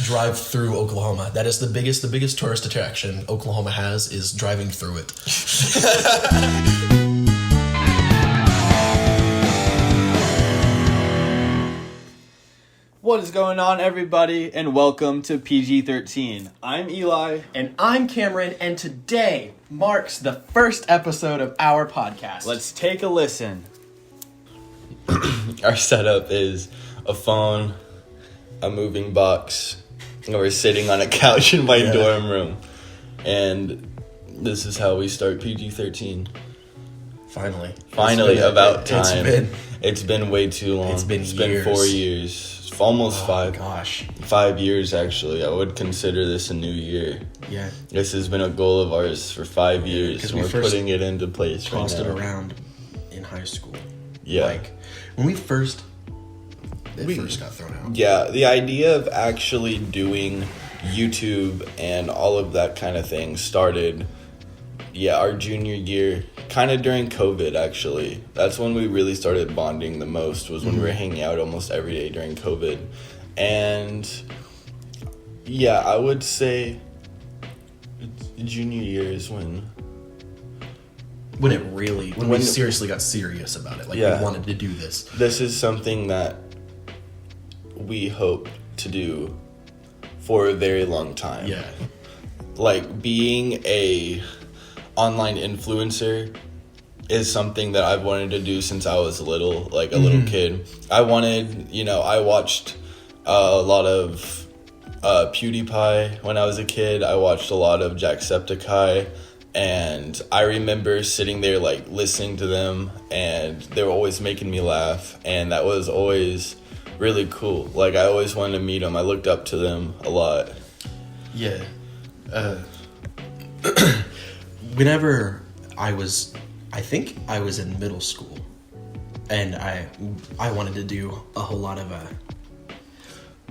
drive through Oklahoma. That is the biggest tourist attraction Oklahoma has, is driving through it. What is going on, everybody, and welcome to PG-13. I'm Eli. And I'm Cameron, and today marks the first episode of our podcast. Let's take a listen. Our setup is a phone, a moving box, and we're sitting on a couch in my dorm room. And this is how we start PG-13. Finally, about time. It's been way too long. It's been 4 years. Almost 5. Gosh. 5 years, actually. I would consider this a new year. Yeah. This has been a goal of ours for 5 years, and we're putting it into place right now. Tossed it around in high school. Yeah. Like, when we first got thrown out. Yeah, the idea of actually doing YouTube and all of that kind of thing started, our junior year, kind of during COVID, actually. That's when we really started bonding the most, was when we were hanging out almost every day during COVID. And, I would say junior year is when we seriously got serious about it. Like, we wanted to do this. This is something that we hope to do for a very long time. Yeah. Like, being a online influencer is something that I've wanted to do since I was little kid. I watched a lot of PewDiePie when I was a kid. I watched a lot of Jacksepticeye, and I remember sitting there like listening to them, and they were always making me laugh, and that was always really cool. Like, I always wanted to meet them. I looked up to them a lot. Yeah. Whenever I think I was in middle school, and I wanted to do a whole lot of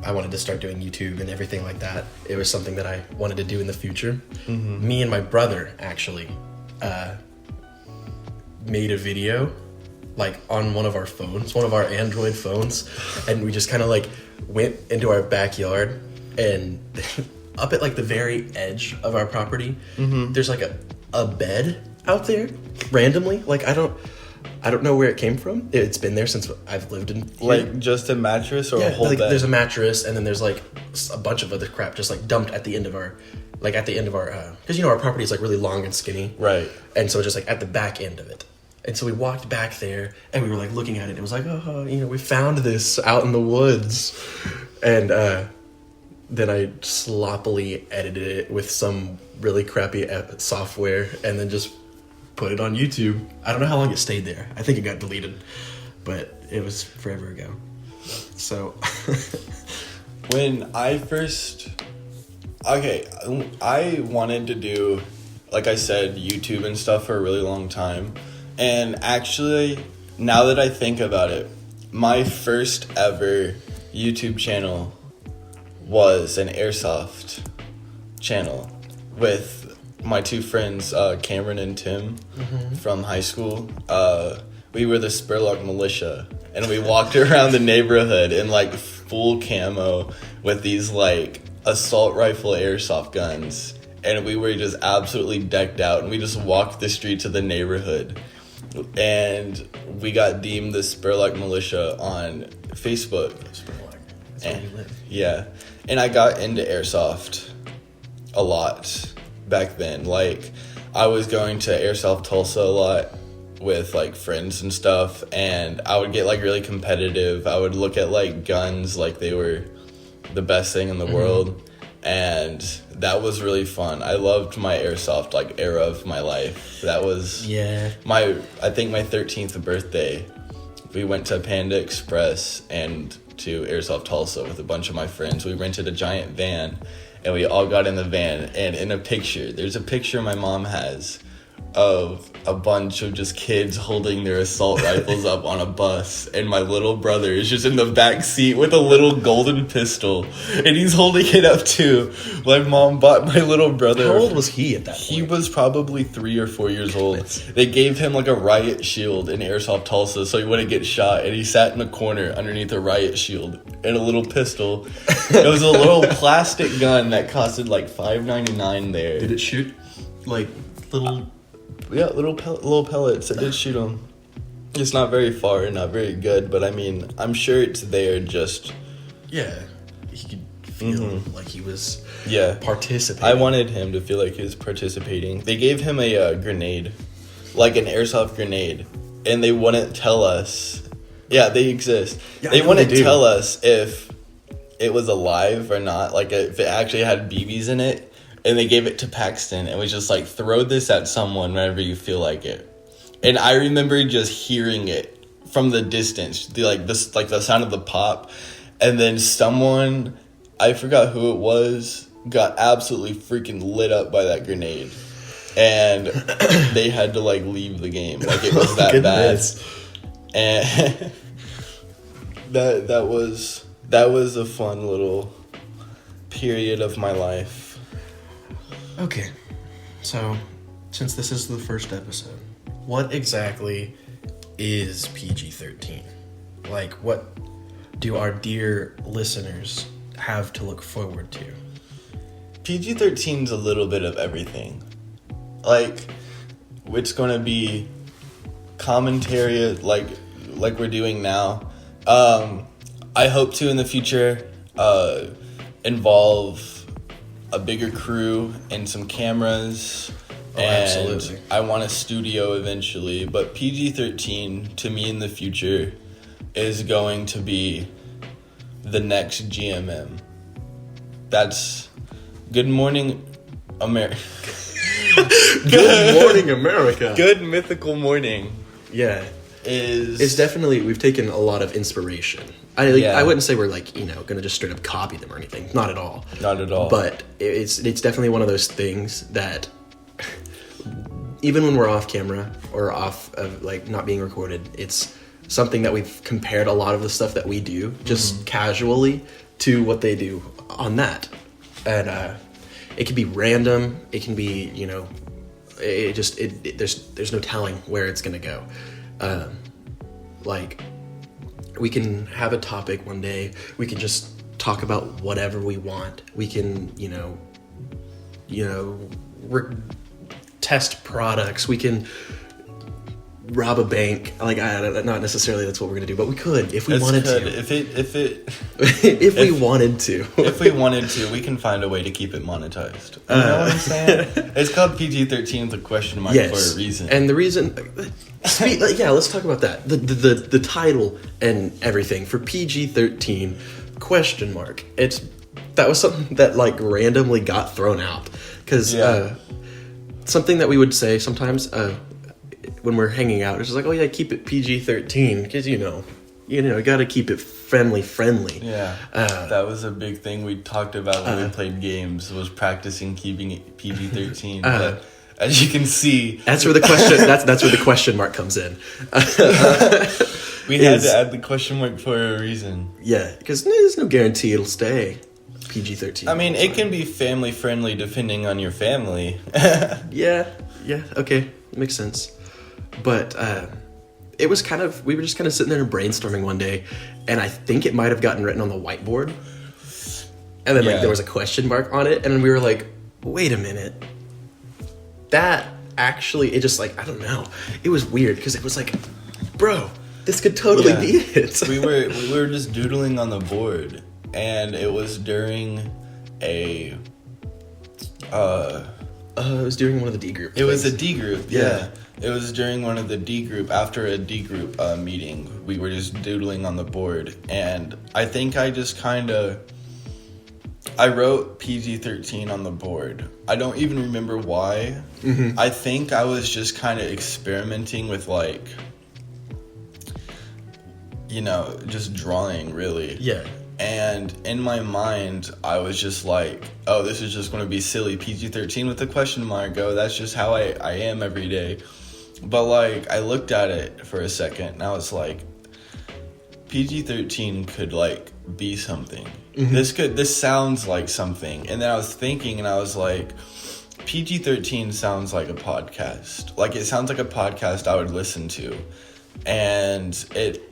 I wanted to start doing YouTube and everything like that. It was something that I wanted to do in the future. Mm-hmm. Me and my brother actually made a video, like, on one of our phones, one of our Android phones, and we just kind of like went into our backyard, and up at like the very edge of our property, there's like a bed out there randomly. Like, I don't know where it came from. It's been there since I've lived in here. Like, just a mattress or a whole bed? There's a mattress, and then there's like a bunch of other crap just like dumped at the end of our because our property is like really long and skinny, right? And so just like at the back end of it. And so we walked back there, and we were like looking at it. It was like, we found this out in the woods, and then I sloppily edited it with some really crappy software, and then just put it on YouTube. I don't know how long it stayed there. I think it got deleted, but it was forever ago. So when I wanted to do, like I said, YouTube and stuff for a really long time. And actually, now that I think about it, my first ever YouTube channel was an airsoft channel with my two friends, Cameron and Tim, from high school. We were the Spurlock Militia, and we walked around the neighborhood in like full camo with these like assault rifle airsoft guns, and we were just absolutely decked out, and we just walked the streets of the neighborhood. And we got deemed the Spurlock Militia on Facebook. Spurlock. That's where we live. Yeah. And I got into airsoft a lot back then. Like, I was going to Airsoft Tulsa a lot with like friends and stuff, and I would get like really competitive. I would look at like guns like they were the best thing in the world. And that was really fun. I loved my airsoft like era of my life. That was my 13th birthday. We went to Panda Express and to Airsoft Tulsa with a bunch of my friends. We rented a giant van, and we all got in the van. And in a picture, there's a picture my mom has of a bunch of just kids holding their assault rifles up on a bus, and my little brother is just in the back seat with a little golden pistol, and he's holding it up too. My mom bought my little brother. How old was he at that point? He was probably 3 or 4 years old. They gave him like a riot shield in Airsoft Tulsa so he wouldn't get shot, and he sat in the corner underneath a riot shield and a little pistol. It was a little plastic gun that costed like $5.99 there. Did it shoot like little? Yeah, little pellets. It did shoot them. It's not very far and not very good, but I mean, I'm sure it's there just... Yeah, he could feel like he was participating. I wanted him to feel like he was participating. They gave him a grenade, like an airsoft grenade, and they wouldn't tell us. Yeah, they exist. Yeah, they wouldn't they tell us if it was alive or not, like if it actually had BBs in it. And they gave it to Paxton and was just like, throw this at someone whenever you feel like it. And I remember just hearing it from the distance, the sound of the pop. And then someone, I forgot who it was, got absolutely freaking lit up by that grenade. And they had to like leave the game. Like it was that bad. And that was a fun little period of my life. Okay, so since this is the first episode, what exactly is PG-13? Like, what do our dear listeners have to look forward to? PG-13 is a little bit of everything. Like, it's going to be commentary like we're doing now. I hope to in the future involve a bigger crew and some cameras. Oh, and absolutely. I want a studio eventually, but PG-13 to me in the future is going to be the next GMM. That's Good Morning America. Good morning, America. Good Mythical Morning. Yeah. It's definitely, we've taken a lot of inspiration. I wouldn't say we're like, gonna just straight up copy them or anything. Not at all. Not at all. But it's definitely one of those things that even when we're off camera or off of like not being recorded, it's something that we've compared a lot of the stuff that we do just casually to what they do on that. And it can be random. It can be, there's no telling where it's gonna go. Like we can have a topic one day. We can just talk about whatever we want. We can, test products. We can rob a bank. Like, not necessarily that's what we're gonna do, but we could if we wanted to. If we wanted to. If we wanted to, we can find a way to keep it monetized. You know what I'm saying? It's called PG-13 with a question mark for a reason. And the reason, let's talk about that. The title and everything for PG-13 question mark. That was something that like randomly got thrown out because something that we would say sometimes when we're hanging out, it's just like, oh yeah, keep it PG-13 because you got to keep it friendly. Yeah, that was a big thing we talked about when we played games, was practicing keeping it PG-13. But as you can see, that's where the question that's where the question mark comes in. We had to add the question mark for a reason. Yeah, because there's no guarantee it'll stay PG-13. I mean, it can be family friendly depending on your family. Yeah, okay, makes sense. But it was we were just kind of sitting there and brainstorming one day, and I think it might have gotten written on the whiteboard. And then there was a question mark on it, and then we were like, wait a minute. That actually, it just like, I don't know. It was weird because it was like, bro, this could totally be it. we were just doodling on the board, and it was during a it was during one of the D group. It was a D group, yeah. It was during one of the D group, after a D group meeting. We were just doodling on the board, and I think I just I wrote PG-13 on the board. I don't even remember why. Mm-hmm. I think I was just kind of experimenting with just drawing, really. Yeah. And in my mind, I was just like, oh, this is just going to be silly. PG-13 with a question mark. Oh, that's just how I am every day. But, like, I looked at it for a second, and I was like, PG-13 could, like, be something. This sounds like something. And then I was thinking, and I was like, PG-13 sounds like a podcast. Like, it sounds like a podcast I would listen to. And it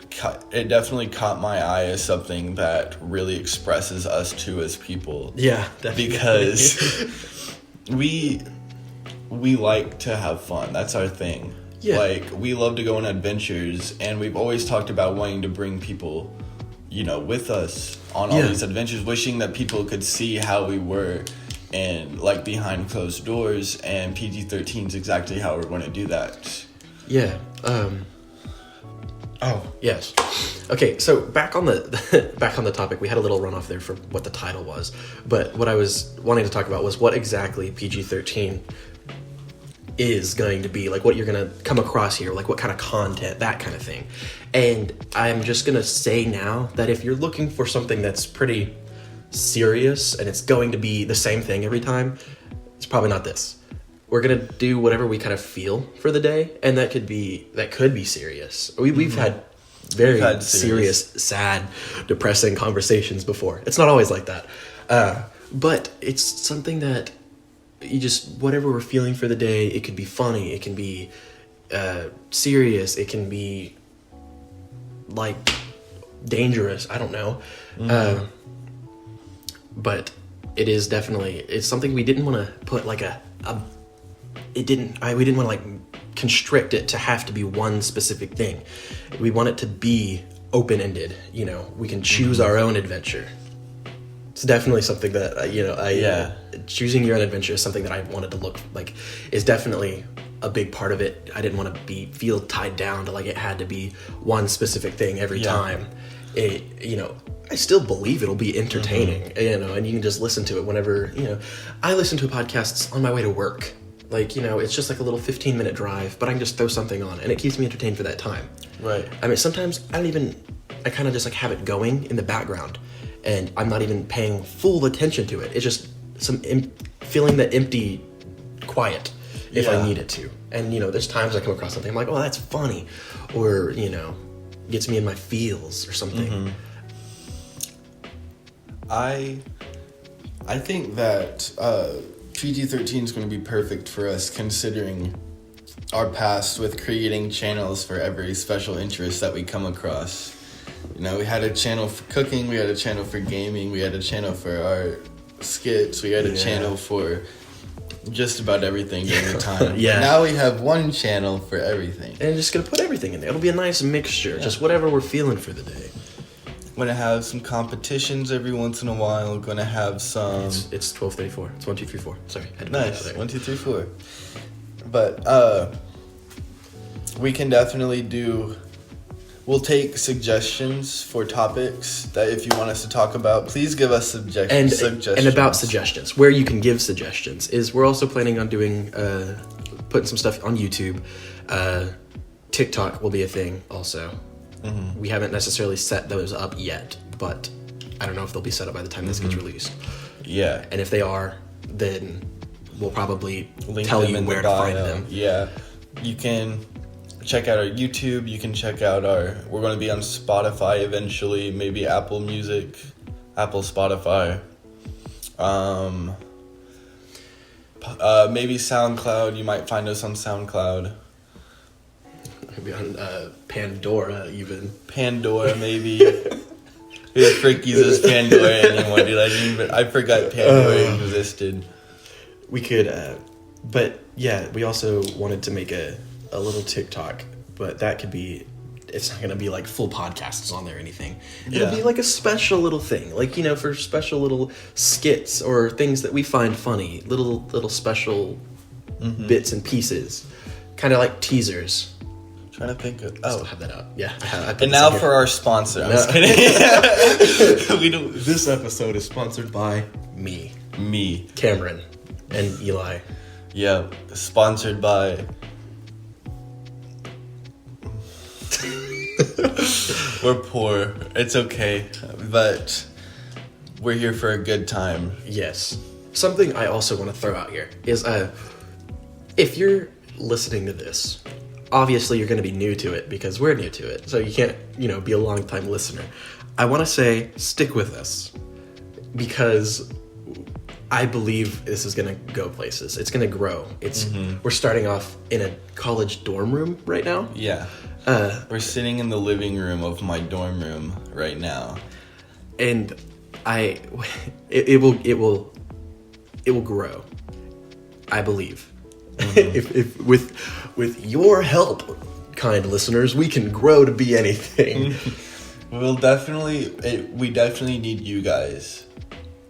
definitely caught my eye as something that really expresses us two as people. Yeah, definitely. Because we like to have fun. That's our thing. Yeah. Like, we love to go on adventures, and we've always talked about wanting to bring people, you know, with us on all these adventures, wishing that people could see how we were and, like, behind closed doors, and PG-13 is exactly how we're going to do that. Yeah. Oh, yes. Okay, so back on the topic, we had a little runoff there for what the title was, but what I was wanting to talk about was what exactly PG-13 is going to be, like what you're going to come across here, like what kind of content, that kind of thing. And I'm just going to say now that if you're looking for something that's pretty serious and it's going to be the same thing every time, it's probably not this. We're going to do whatever we kind of feel for the day, and that could be serious. We've had very serious, sad, depressing conversations before. It's not always like that. But it's something that you just, whatever we're feeling for the day, it could be funny, it can be serious, it can be, like, dangerous, I don't know. But it is definitely, it's something we didn't want to put, like, we didn't want to, like, constrict it to have to be one specific thing. We want it to be open-ended, you know, we can choose our own adventure. It's definitely something that, choosing your own adventure is something that I wanted to look like, is definitely a big part of it. I didn't want to feel tied down to, like, it had to be one specific thing every time. I still believe it'll be entertaining, and you can just listen to it whenever, I listen to podcasts on my way to work. Like, it's just like a little 15-minute drive, but I can just throw something on, and it keeps me entertained for that time. Right. I mean, sometimes I kind of just, like, have it going in the background, and I'm not even paying full attention to it. It's just feeling that empty quiet if I need it to. And, there's times I come across something, I'm like, oh, that's funny, or, gets me in my feels or something. I think that PG-13 is going to be perfect for us, considering our past with creating channels for every special interest that we come across. We had a channel for cooking, we had a channel for gaming, we had a channel for our skits, we had a channel for just about everything during the time. But now we have one channel for everything. And just going to put everything in there. It'll be a nice mixture, just whatever we're feeling for the day. Going to have some competitions every once in a while. Going to have some... It's 12:34. It's 1, 2, 3, 4. Sorry. Nice. 1, 2, 3, 4. But we can definitely do... We'll take suggestions for topics that if you want us to talk about, please give us suggestions. And about suggestions, where you can give suggestions, is we're also planning on doing... putting some stuff on YouTube. TikTok will be a thing also. We haven't necessarily set those up yet, but I don't know if they'll be set up by the time this gets released. Yeah. And if they are, then we'll probably tell you where to find them. Yeah. You can check out our YouTube. You can check out we're going to be on Spotify eventually, maybe Apple Music, Apple Spotify. Maybe SoundCloud. You might find us on SoundCloud. Maybe on Pandora, even. Pandora, maybe. Who the frick uses Pandora anymore, dude? I forgot Pandora existed. We could, but yeah, we also wanted to make a little TikTok, but that could be, it's not going to be like full podcasts on there or anything. It'll be like a special little thing, like, for special little skits or things that we find funny, little special bits and pieces, kind of like teasers. Trying to think of... I still have that up. Yeah. And now for our sponsor. I'm just kidding. This episode is sponsored by me. Cameron and Eli. Yeah. Sponsored by... We're poor. It's okay. But we're here for a good time. Yes. Something I also want to throw out here is if you're listening to this, obviously you're going to be new to it because we're new to it. So you can't, be a long time listener. I want to say stick with us because I believe this is going to go places. It's going to grow. We're starting off in a college dorm room right now. Yeah. We're sitting in the living room of my dorm room right now. And it will grow. I believe. If with your help, kind listeners, we can grow to be anything. We definitely need you guys.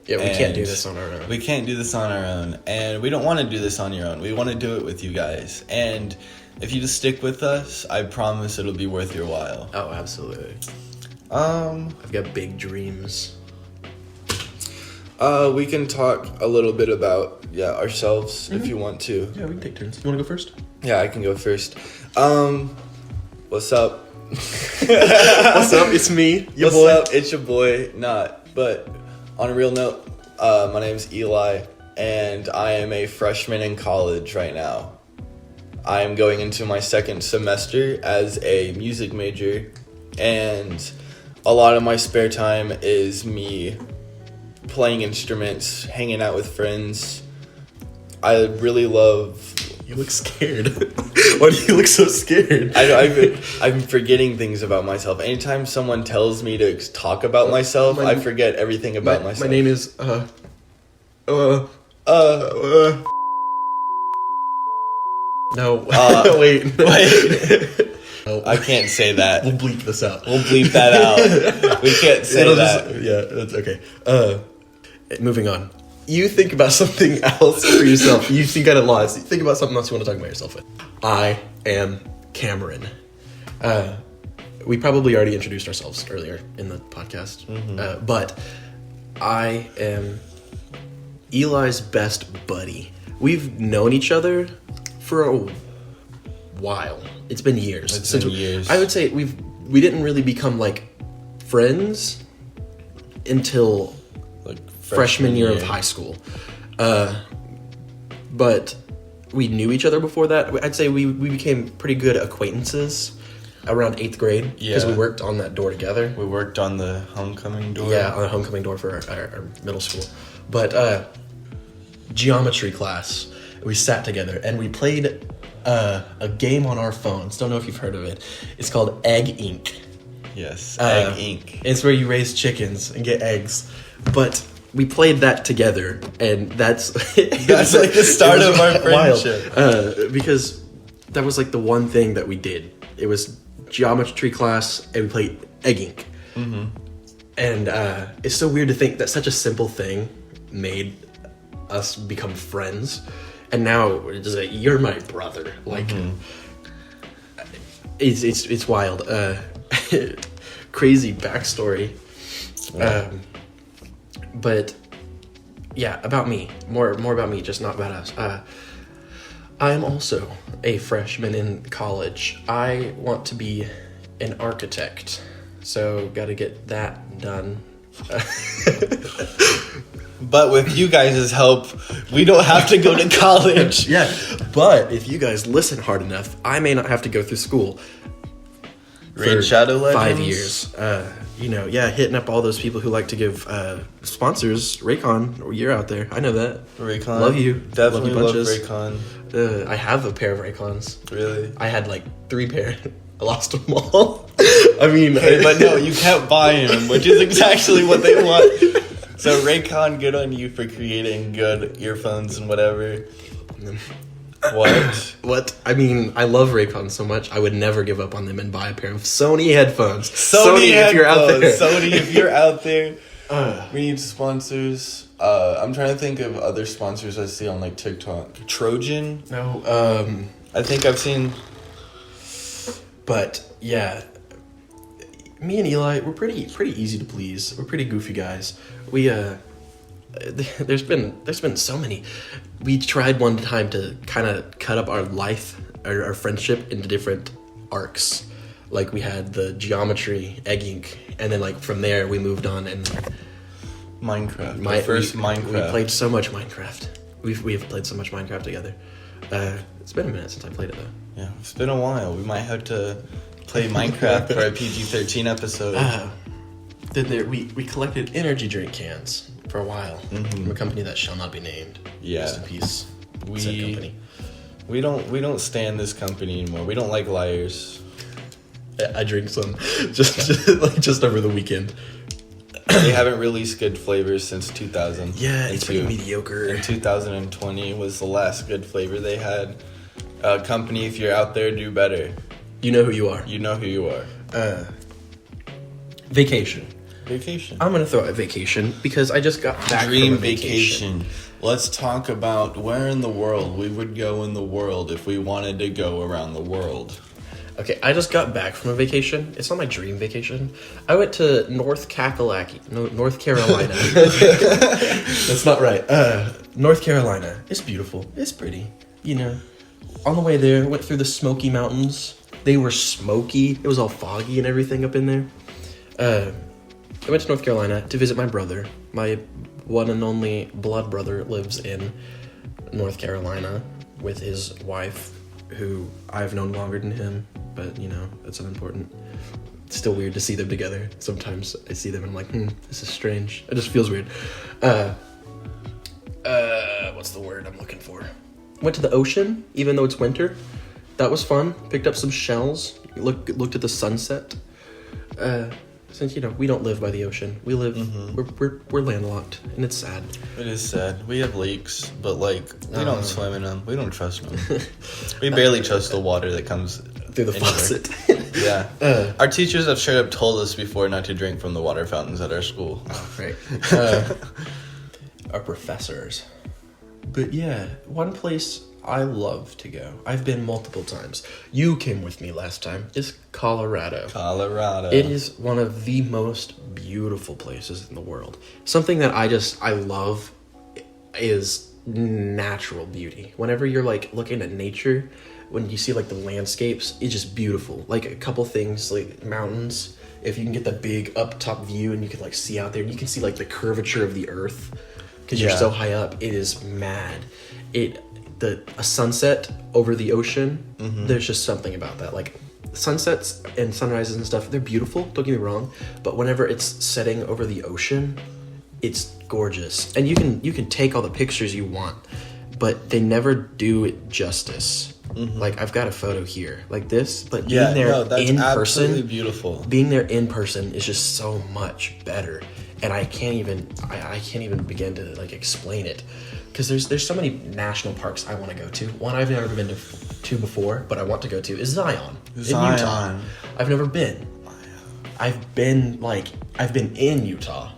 Yeah, we can't do this on our own. We can't do this on our own, and we don't want to do this on your own. We want to do it with you guys. And if you just stick with us, I promise it'll be worth your while. Oh, absolutely. I've got big dreams. We can talk a little bit about ourselves if you want to. Yeah, we can take turns. You want to go first? Yeah, I can go first. What's up? What's up? It's me, your What's boy. up? It's your boy. But on a real note, my name's Eli, and I am a freshman in college right now. I am going into my second semester as a music major, and a lot of my spare time is me playing instruments, hanging out with friends. I really love... You look scared. Why do you look so scared? I'm forgetting things about myself. Anytime someone tells me to talk about myself, I forget everything about myself. My name is, No. Wait. No. I can't say that. We'll bleep this out. We'll bleep that out. We can't say that. That's okay. Moving on. You think about something else for yourself. You got it lost. Think about something else you want to talk about yourself with. I am Cameron. We probably already introduced ourselves earlier in the podcast. But I am Eli's best buddy. We've known each other for a while. It's been years. It's been years. I would say we didn't really become like friends until like freshman year of high school. But we knew each other before that. I'd say we became pretty good acquaintances around 8th grade because we worked on that door together. We worked on the homecoming door. Yeah, on the homecoming door for our middle school. But geometry class, we sat together and we played a game on our phones. Don't know if you've heard of it. It's called Egg Inc. Yes, Egg Inc. It's where you raise chickens and get eggs. But we played that together, and that's like the start of our friendship. Because that was like the one thing that we did. It was geometry class, and we played Egg Inc. Mm-hmm. And it's so weird to think that such a simple thing made us become friends. And now it's like, you're my brother. Like, it's wild. Crazy backstory. Yeah. But yeah, about me. More about me, just not about us. I am also a freshman in college. I want to be an architect, so got to get that done. But with you guys' help, we don't have to go to college. Yeah, but if you guys listen hard enough, I may not have to go through school. Raid Shadow Legends? 5 years. Hitting up all those people who like to give sponsors. Raycon, you're out there. I know that. Raycon. Love you. Definitely love bunches. Raycon. I have a pair of Raycons. Really? I had like 3 pair. I lost them all. I mean... But no, you kept buying them, which is exactly what they want. So Raycon, good on you for creating good earphones and whatever. What? What? I mean, I love Raycon so much, I would never give up on them and buy a pair of Sony headphones. Sony if you're out there. Sony, if you're out there. We need sponsors. I'm trying to think of other sponsors I see on like TikTok. Trojan? No, I think I've seen... But, yeah. Me and Eli, we're pretty easy to please. We're pretty goofy guys. We, there's been so many. We tried one time to kind of cut up our life, our friendship into different arcs. Like we had the geometry, Egg Inc., and then like from there we moved on and Minecraft. My first Minecraft. We played so much Minecraft. We've played so much Minecraft together. It's been a minute since I played it though. Yeah, it's been a while. We might have to play Minecraft for a PG-13 episode. Then we collected energy drink cans for a while from a company that shall not be named. Yeah. Rest in peace. Said company. We don't stand this company anymore. We don't like liars. I drink some just over the weekend. They haven't released good flavors since 2000. Yeah, it's been mediocre. And 2020 was the last good flavor they had. Company, if you're out there, do better. You know who you are. You know who you are. Vacation. I'm gonna throw out vacation because I just got back Dream from a vacation. Let's talk about where in the world we would go in the world if we wanted to go around the world. Okay, I just got back from a vacation. It's not my dream vacation. I went to North Carolina. That's not right. North Carolina. It's beautiful. It's pretty. You know, on the way there, went through the Smoky Mountains. They were smoky. It was all foggy and everything up in there. I went to North Carolina to visit my brother. My one and only blood brother lives in North Carolina with his wife, who I've known longer than him, but, you know, that's unimportant. It's still weird to see them together. Sometimes I see them and I'm like, this is strange. It just feels weird. What's the word I'm looking for? Went to the ocean, even though it's winter. That was fun. Picked up some shells. Looked at the sunset. Since, you know, we don't live by the ocean. We live, we're landlocked, and it's sad. It is sad. We have lakes, but, like, we don't swim in them. We don't trust them. We barely trust the water that comes through the faucet. Yeah. Our teachers have straight up told us before not to drink from the water fountains at our school. Oh, right. Our professors. But, yeah, one place I love to go. I've been multiple times. You came with me last time. It's Colorado. It is one of the most beautiful places in the world. Something that I love is natural beauty. Whenever you're like looking at nature, when you see like the landscapes, it's just beautiful. Like a couple things, like mountains. If you can get the big up top view and you can like see out there, and you can see like the curvature of the earth because you're so high up. It is mad. A sunset over the ocean, there's just something about that. Like, sunsets and sunrises and stuff, they're beautiful, don't get me wrong, but whenever it's setting over the ocean, it's gorgeous. And you can take all the pictures you want, but they never do it justice. Like, I've got a photo here, like this, but being there in person, beautiful. Being there in person is just so much better. And I can't even begin to like explain it, because there's so many national parks I want to go to. One I've never been to before, but I want to go to is Zion in Utah. I've never been. I've been in Utah,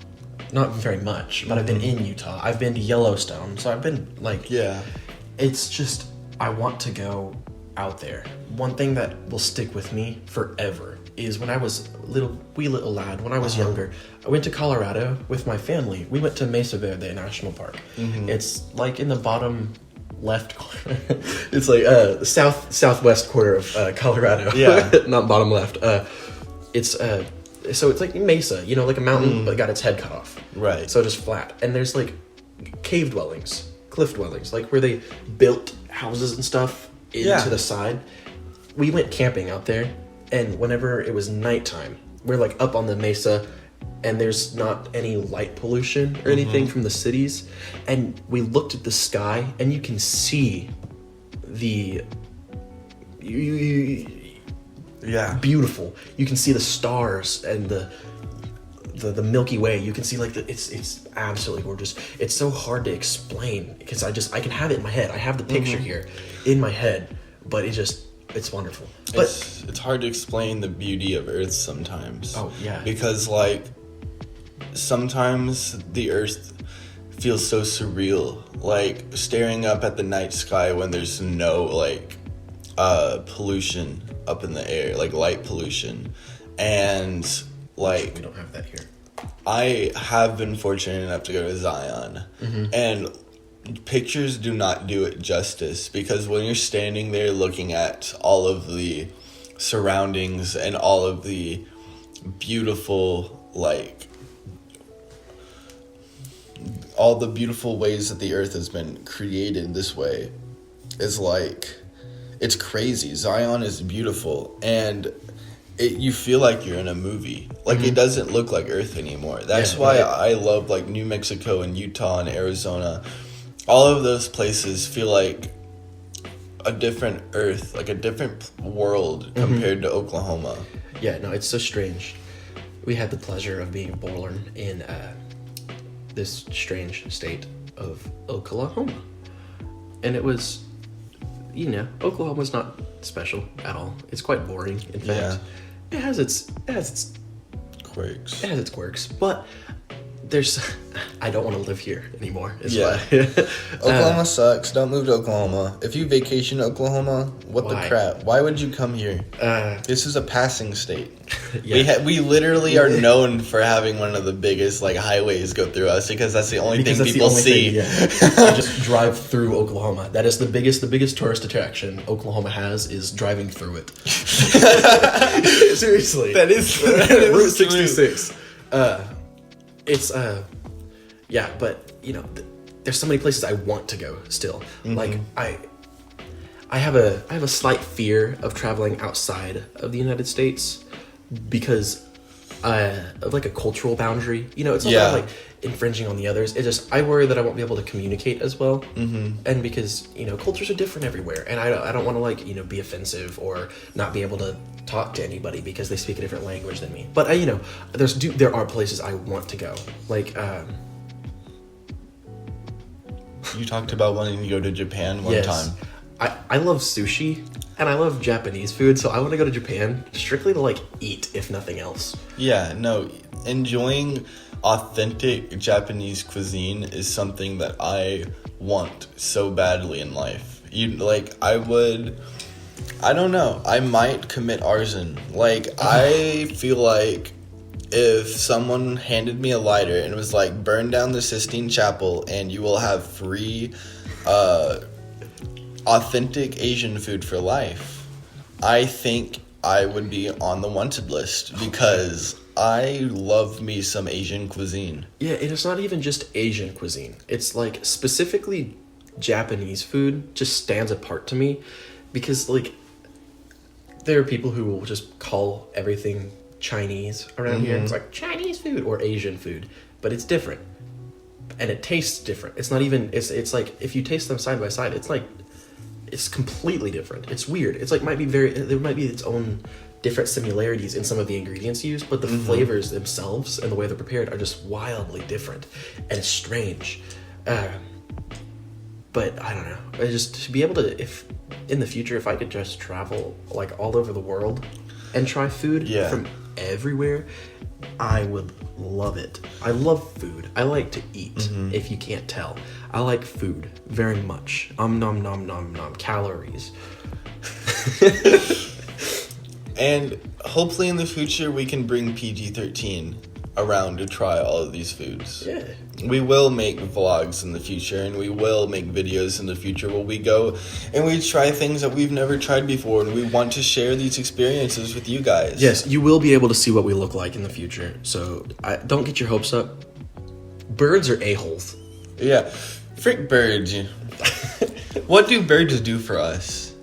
not very much, but I've been in Utah. I've been to Yellowstone, so I've been like, it's just, I want to go out there. One thing that will stick with me forever is when I was wee little lad, when I was younger, I went to Colorado with my family. We went to Mesa Verde National Park. It's like in the bottom left corner. It's like southwest corner of Colorado. Yeah. Not bottom left. So it's like Mesa, you know, like a mountain, but got its head cut off. Right. So just flat. And there's like cave dwellings, cliff dwellings, like where they built houses and stuff into the side. We went camping out there. And whenever it was nighttime, we're like up on the mesa and there's not any light pollution or anything from the cities. And we looked at the sky and you can see beautiful. You can see the stars and the Milky Way. You can see like it's absolutely gorgeous. It's so hard to explain because I can have it in my head. I have the picture here in my head, but it's wonderful. But it's hard to explain the beauty of Earth sometimes. Oh, yeah. Because, like, sometimes the Earth feels so surreal. Like, staring up at the night sky when there's no, like, pollution up in the air. Like, light pollution. And, like... We don't have that here. I have been fortunate enough to go to Zion. And... pictures do not do it justice, because when you're standing there looking at all of the surroundings and all of the beautiful, like, all the beautiful ways that the earth has been created this way is like, it's crazy. Zion is beautiful, and you feel like you're in a movie. Like, it doesn't look like Earth anymore. That's why I love, like, New Mexico and Utah and Arizona. All of those places feel like a different Earth, like a different world compared to Oklahoma. Yeah, no, it's so strange. We had the pleasure of being born in this strange state of Oklahoma. And it was, Oklahoma's not special at all. It's quite boring, in fact. It has its Quirks. It has its quirks, but I don't want to live here anymore. Yeah. Oklahoma sucks. Don't move to Oklahoma. If you vacation to Oklahoma, what the crap? Why would you come here? This is a passing state. Yeah. We literally are known for having one of the biggest like highways go through us because that's the only thing people see. You just drive through Oklahoma. That is the biggest tourist attraction Oklahoma has is driving through it. Seriously. That is Route 66. But there's so many places I want to go still. Like I have a slight fear of traveling outside of the United States because of like a cultural boundary. It's not about like infringing on the others. It's just I worry that I won't be able to communicate as well. And because cultures are different everywhere, and I don't want to like be offensive or not be able to talk to anybody because they speak a different language than me. But there are places I want to go. Like you talked about wanting to go to Japan one time. I love sushi and I love Japanese food, so I want to go to Japan strictly to like eat, if nothing else. Yeah, no, enjoying authentic Japanese cuisine is something that I want so badly in life. I don't know. I might commit arson. Like, I feel like if someone handed me a lighter and it was like, burn down the Sistine Chapel and you will have free, authentic Asian food for life, I think I would be on the wanted list because I love me some Asian cuisine. Yeah, and it's not even just Asian cuisine. It's like specifically Japanese food just stands apart to me because like there are people who will just call everything Chinese around here. It's like Chinese food or Asian food, but it's different and it tastes different. It's not even it's like if you taste them side by side, it's completely different. It's weird. It's like there might be its own different similarities in some of the ingredients used, but the flavors themselves and the way they're prepared are just wildly different and it's strange. But I don't know. Just to be able to, if in the future, if I could just travel like all over the world and try food from everywhere, I would love it. I love food. I like to eat, if you can't tell. I like food very much. Nom nom nom calories. And hopefully in the future we can bring PG-13 around to try all of these foods. Yeah. We will make vlogs in the future and we will make videos in the future where we go and we try things that we've never tried before and we want to share these experiences with you guys. Yes, you will be able to see what we look like in the future. So don't get your hopes up. Birds are a-holes. Yeah. Frick birds. What do birds do for us?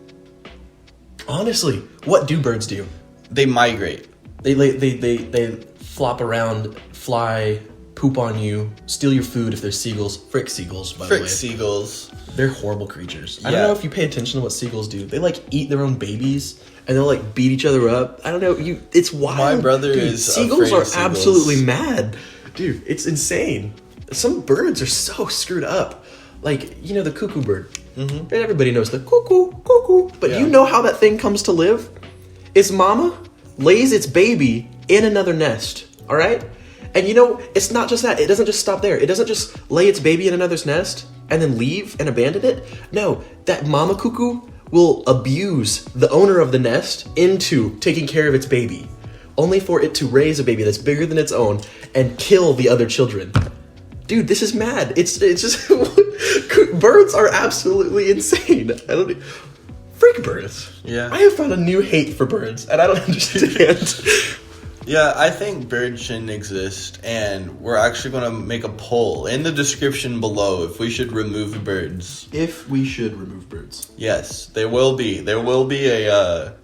Honestly, what do birds do? They migrate. They flop around, fly, poop on you, steal your food if they're seagulls. Frick seagulls, by the way. Frick seagulls. They're horrible creatures. I don't know if you pay attention to what seagulls do. They like eat their own babies and they'll like beat each other up. I don't know. It's wild. My brother is seagulls are absolutely mad. Dude, it's insane. Some birds are so screwed up. Like, the cuckoo bird. And everybody knows the cuckoo. But do you know how that thing comes to live? Its mama lays its baby in another nest, all right? And it's not just that. It doesn't just stop there. It doesn't just lay its baby in another's nest and then leave and abandon it. No, that mama cuckoo will abuse the owner of the nest into taking care of its baby, only for it to raise a baby that's bigger than its own and kill the other children. Dude, this is mad. It's just birds are absolutely insane. Freak birds. Yeah. I have found a new hate for birds, and I don't understand. Yeah, I think birds shouldn't exist, and we're actually going to make a poll in the description below if we should remove birds. If we should remove birds. Yes, there will be. There will be a...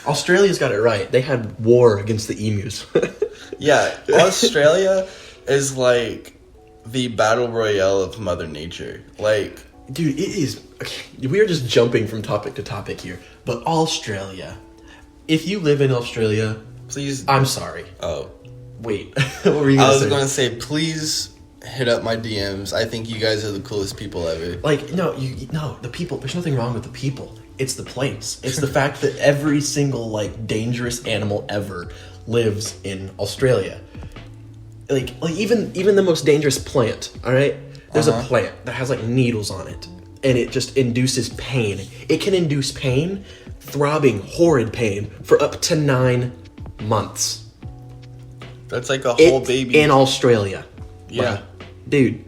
Australia's got it right. They had war against the emus. Yeah, Australia is like the battle royale of Mother Nature. Like... Dude, it is... Okay, we are just jumping from topic to topic here. But Australia. If you live in Australia... Please... I'm sorry. Oh. Wait. What were you going to say? I was going to say, please hit up my DMs. I think you guys are the coolest people ever. Like, no, the people... There's nothing wrong with the people. It's the planes. It's the fact that every single, like, dangerous animal ever lives in Australia. Like even the most dangerous plant, all right? There's a plant that has, like, needles on it, and it just induces pain. It can induce pain, throbbing, horrid pain, for up to 9 months. That's like a whole baby. In Australia. Yeah. Like, dude,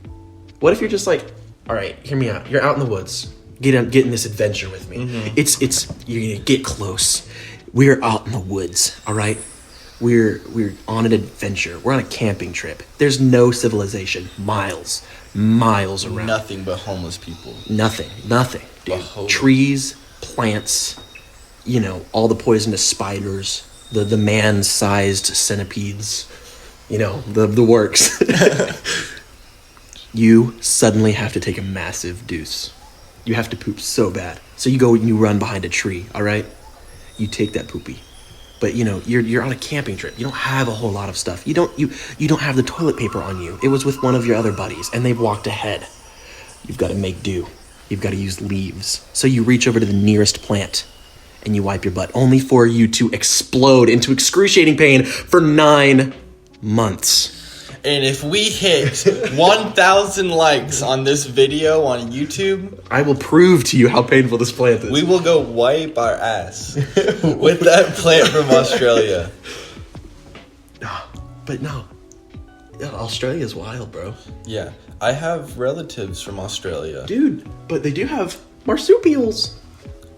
what if you're just like, all right, hear me out. You're out in the woods. Get in this adventure with me. Mm-hmm. You're gonna get close. We're out in the woods, all right? We're on an adventure. We're on a camping trip. There's no civilization. Miles around. Nothing but homeless people. Nothing, dude. Trees, plants, all the poisonous spiders, the man-sized centipedes, the works. You suddenly have to take a massive deuce. You have to poop so bad. So you go and you run behind a tree, all right? You take that poopy. But you're on a camping trip. You don't have a whole lot of stuff. You don't have the toilet paper on you. It was with one of your other buddies and they've walked ahead. You've got to make do. You've got to use leaves. So you reach over to the nearest plant and you wipe your butt, only for you to explode into excruciating pain for 9 months. And if we hit 1,000 likes on this video on YouTube, I will prove to you how painful this plant is. We will go wipe our ass with that plant from Australia. But no. Yeah, Australia's wild, bro. Yeah. I have relatives from Australia. Dude, but they do have marsupials.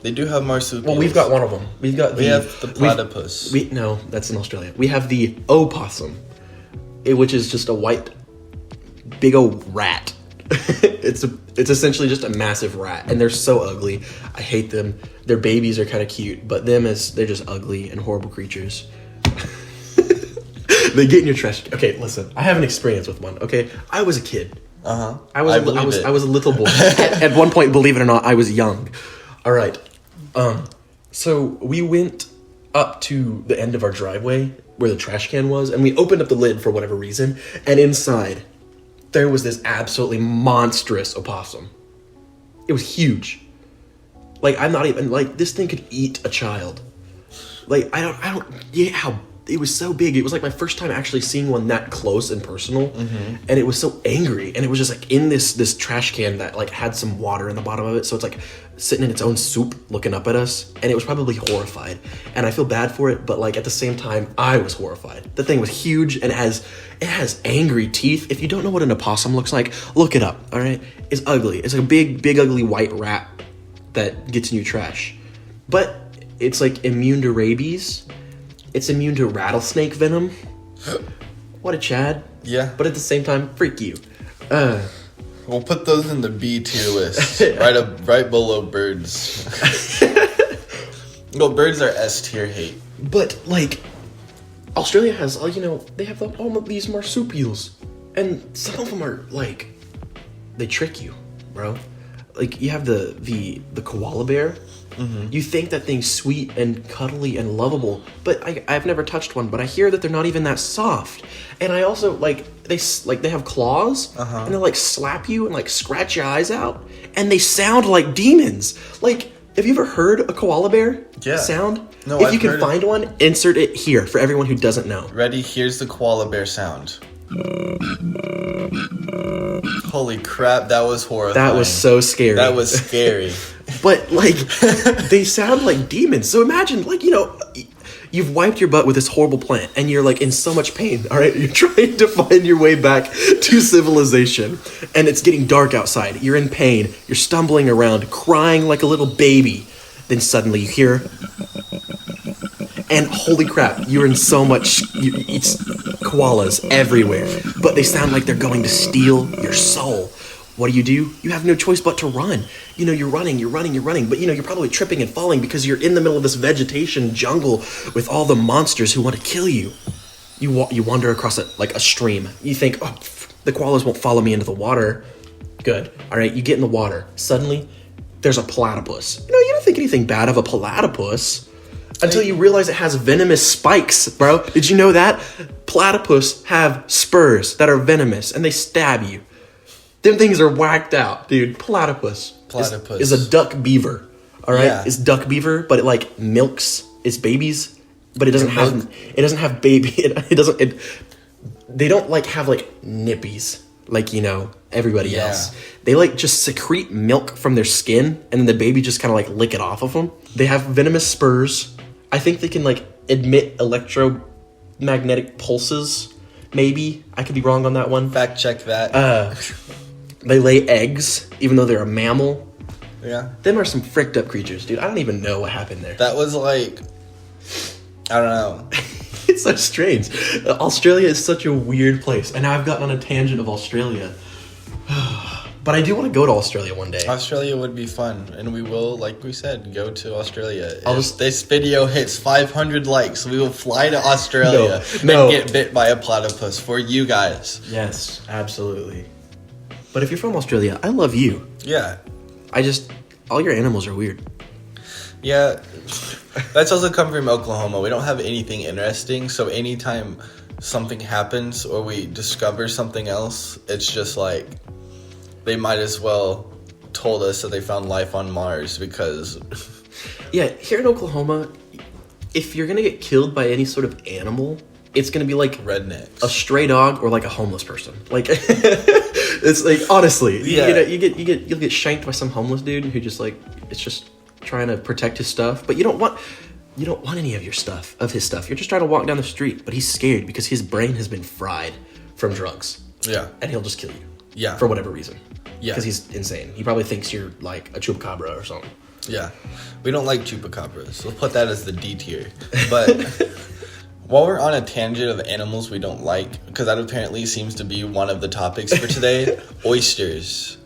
They do have marsupials. Well, we've got one of them. We have the platypus. No, that's in Australia. We have the opossum, which is just a white, big old rat. It's essentially just a massive rat, and they're so ugly. I hate them. Their babies are kind of cute, but they're just ugly and horrible creatures. They get in your trash. Okay, listen. I have an experience with one. Okay, I was a kid. I was a little boy. At one point, believe it or not, I was young. All right. So we went up to the end of our driveway where the trash can was, and we opened up the lid for whatever reason, and inside there was this absolutely monstrous opossum. It was huge. Like, I'm not even, like, this thing could eat a child. Like, I don't get how, it was so big. It was like my first time actually seeing one that close and personal, and it was so angry, and it was just like in this trash can that like had some water in the bottom of it, so it's like sitting in its own soup looking up at us, and it was probably horrified, and I feel bad for it, but like at the same time I was horrified. The thing was huge, and it has angry teeth. If you don't know what an opossum looks like, look it up. All right, it's ugly. It's like a big ugly white rat that gets in your trash, but it's like immune to rabies. It's immune to rattlesnake venom. What a Chad. Yeah. But at the same time, freak you. We'll put those in the B tier list. right below birds. Well, birds are S tier hate. But, like, Australia has, they have all of these marsupials. And some of them are, like, they trick you, bro. Like, you have the koala bear. You think that thing's sweet and cuddly and lovable, but I've never touched one, but I hear that they're not even that soft. And I also, they have claws, and they'll, slap you and, scratch your eyes out, and they sound like demons. Like, have you ever heard a koala bear sound? No, if you can find one, insert it here for everyone who doesn't know. Ready? Here's the koala bear sound. Holy crap, that was horrifying. That was so scary. That was scary. But, they sound like demons. So imagine, you've wiped your butt with this horrible plant, and you're, in so much pain, all right? You're trying to find your way back to civilization, and it's getting dark outside. You're in pain. You're stumbling around, crying like a little baby. Then suddenly you hear... And holy crap, you're in so much. It's koalas everywhere, but they sound like they're going to steal your soul. What do? You have no choice but to run. You're running, but you're probably tripping and falling because you're in the middle of this vegetation jungle with all the monsters who want to kill you. You wander across a stream. You think, oh, the koalas won't follow me into the water. Good. All right, you get in the water. Suddenly, there's a platypus. You don't think anything bad of a platypus until you realize it has venomous spikes, bro. Did you know that? Platypus have spurs that are venomous, and they stab you. Them things are whacked out, dude. Platypus is a duck beaver, all right? Yeah. It's duck beaver, but it, milks its babies, but it doesn't have baby. They don't, have, nippies, everybody else. They just secrete milk from their skin, and then the baby just kind of lick it off of them. They have venomous spurs. I think they can emit electromagnetic pulses. Maybe I could be wrong on that one. Fact check that. They lay eggs, even though they're a mammal. Yeah. Them are some fricked up creatures, dude. I don't even know what happened there. That was I don't know. It's so strange. Australia is such a weird place, and now I've gotten on a tangent of Australia. But I do want to go to Australia one day. Australia would be fun, and we will, like we said, go to Australia. If this video hits 500 likes, we will fly to Australia and get bit by a platypus for you guys. Yes, absolutely. But if you're from Australia, I love you. Yeah. All your animals are weird. Yeah. That's also come from Oklahoma. We don't have anything interesting, so anytime something happens or we discover something else, it's just they might as well told us that they found life on Mars because... Yeah, here in Oklahoma, if you're going to get killed by any sort of animal, it's going to be rednecks. A stray dog or a homeless person. It's honestly, yeah. You'll get shanked by some homeless dude who just it's just trying to protect his stuff, but you don't want any of his stuff. You're just trying to walk down the street, but he's scared because his brain has been fried from drugs. Yeah. And he'll just kill you. Yeah. For whatever reason. Yeah. Because he's insane. He probably thinks you're a chupacabra or something. Yeah. We don't like chupacabras. We'll put that as the D tier. But while we're on a tangent of animals we don't like, because that apparently seems to be one of the topics for today, oysters.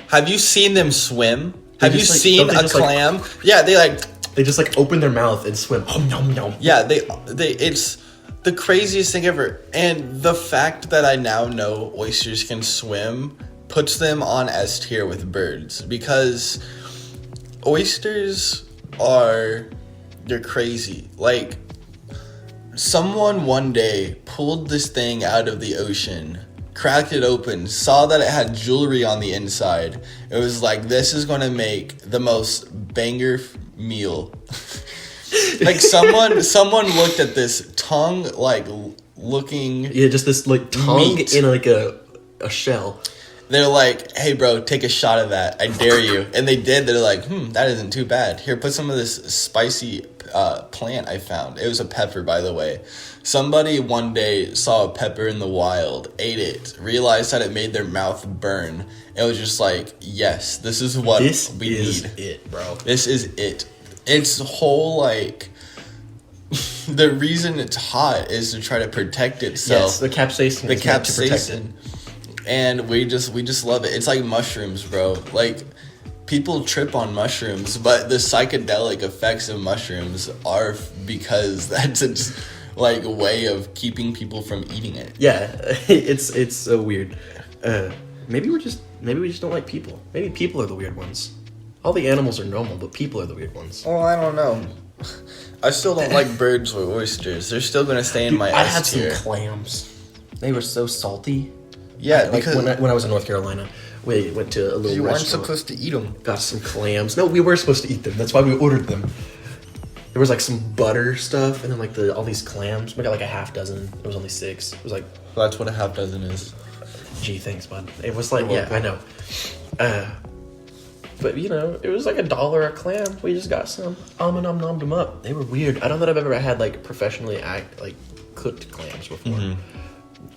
Have you seen them swim? Have you seen a clam? Yeah, they just open their mouth and swim. Oh, nom, nom. Yeah, it's the craziest thing ever. And the fact that I now know oysters can swim puts them on S tier with birds, because oysters they're crazy. Someone one day pulled this thing out of the ocean, cracked it open, saw that it had jewelry on the inside. It was this is going to make the most banger meal. Someone looked at this tongue looking... Yeah, just this tongue meat in a shell. They're like, hey bro, take a shot of that. I dare you. And they did. They're like, that isn't too bad. Here, put some of this spicy plant I found. It was a pepper, by the way. Somebody one day saw a pepper in the wild, ate it, realized that it made their mouth burn. It was just yes, this is what we need. This is it, bro. This is it. Its whole, the reason it's hot is to try to protect itself. Yes, the capsaicin. The capsaicin. And we just love it. It's like mushrooms, bro. People trip on mushrooms, but the psychedelic effects of mushrooms are because that's its way of keeping people from eating it. Yeah, it's so weird. Maybe we just don't like people. Maybe people are the weird ones. All the animals are normal, but people are the weird ones. Oh, I don't know. I still don't like birds or oysters. They're still gonna stay in my S tier. I had some clams. They were so salty. Yeah, because when I was in North Carolina, we went to a little restaurant. You weren't supposed to eat them. Got some clams. No, we were supposed to eat them. That's why we ordered them. There was some butter stuff, and then all these clams. We got a half dozen. It was only 6. It was that's what a half dozen is. Gee, thanks, bud. It was yeah, I know. But it was $1 a clam. We just got some. Nommed them up. They were weird. I don't know that I've ever had professionally cooked clams before. Mm-hmm.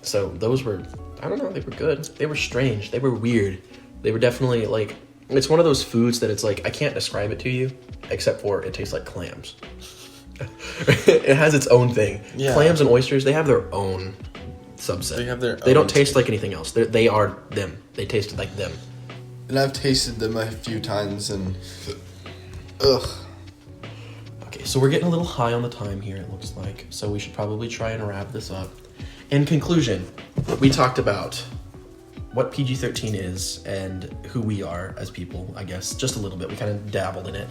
So those were, I don't know, they were good. They were strange. They were weird. They were definitely it's one of those foods that it's I can't describe it to you, except for it tastes like clams. It has its own thing. Yeah. Clams and oysters, they have their own subset. They have their They own don't taste like anything else. They are them. They taste like them. And I've tasted them a few times, and ugh. Okay, so we're getting a little high on the time here, it looks like. So we should probably try and wrap this up. In conclusion, we talked about what PG-13 is and who we are as people, I guess, just a little bit. We kind of dabbled in it.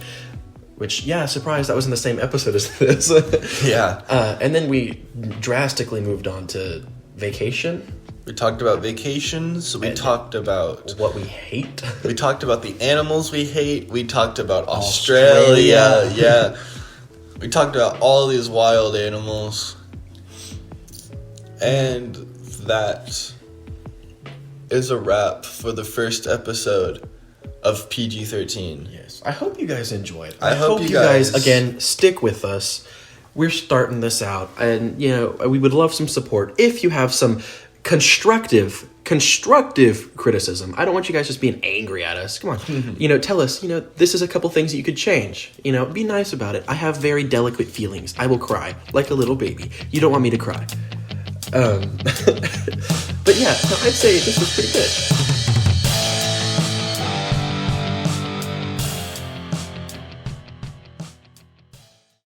Which, yeah, surprise, that was in the same episode as this. Yeah. And then we drastically moved on to vacation. We talked about vacations. We talked about What we hate. We talked about the animals we hate. We talked about Australia. Yeah. We talked about all these wild animals. And that is a wrap for the first episode of PG-13. Yes. I hope you guys enjoyed. I hope you guys, guys again, stick with us. We're starting this out. And, we would love some support. If you have some constructive criticism. I don't want you guys just being angry at us. Come on. Tell us, this is a couple things that you could change. Be nice about it. I have very delicate feelings. I will cry like a little baby. You don't want me to cry. But yeah, I'd say this was pretty good.